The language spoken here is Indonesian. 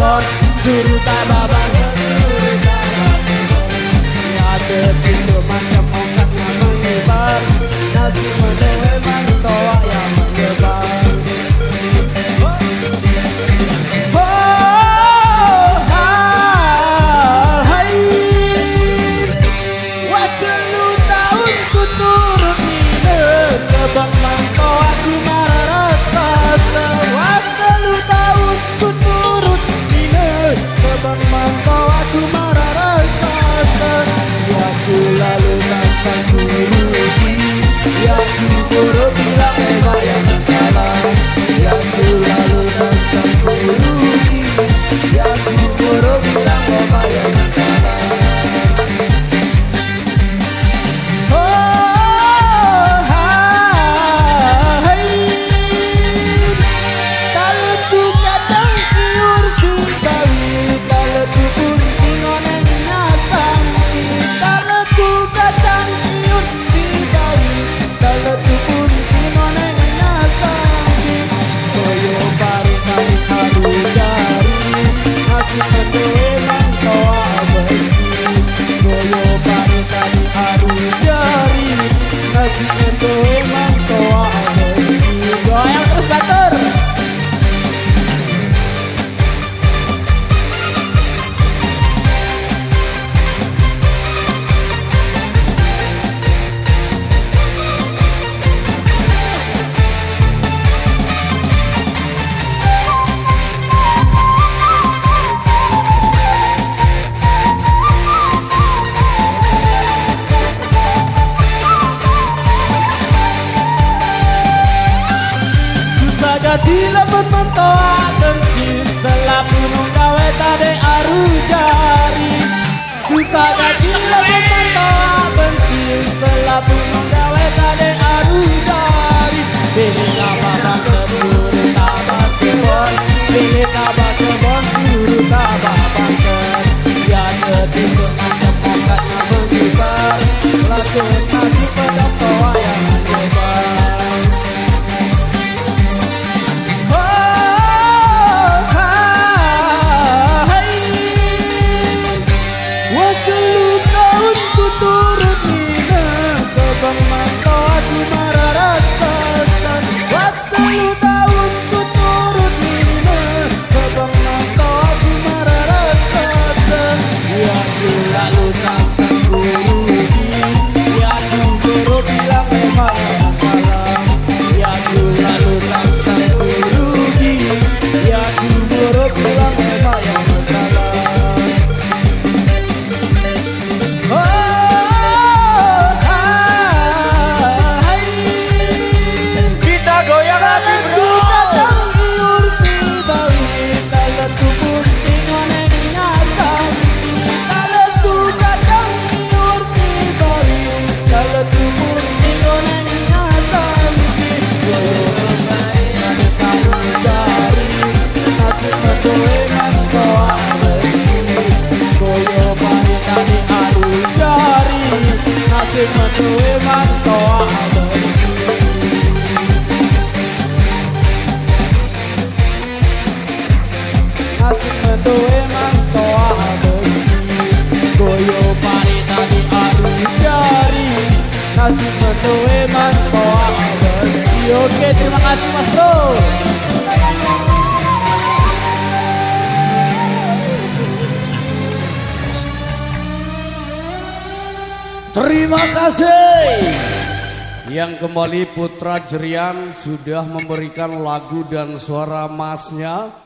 kebon, suruh babang ada pintu macam okat yang menyebar, nasi mendewe mantoa yang menyebar. Sebab mantau aku marah rasa, waktu tahun ku turut dina. Sebab mantau aku marah rasa, ya ku lalu rasa ku rugi, ya ku buru bilang hebat yang kalah. Ya ku lalu rasa ku rugi, ya ku buru bilang hebat yang kalah. Goyang terus batur. Jadi lepas mentoa kencing selapu nunggawe tade aru jari. Susah jadi lepas mentoa kencing selapu nunggawe tade aru jari. Pilih tabak kebun, tabak kebun, pilih tabak kebun, suruh tabak bangker. Ya jadi macam okat yang menyebar, langsung nasi pedang toa yang menyebar. Nasib menduwe mantoa nasib menduwe mantoa goyo pari tadi adu jari. Nasib menduwe mantoa. Oke, terima kasih Mas Bro. Terima kasih. Yang kembali Putra Jerian sudah memberikan lagu dan suara masnya.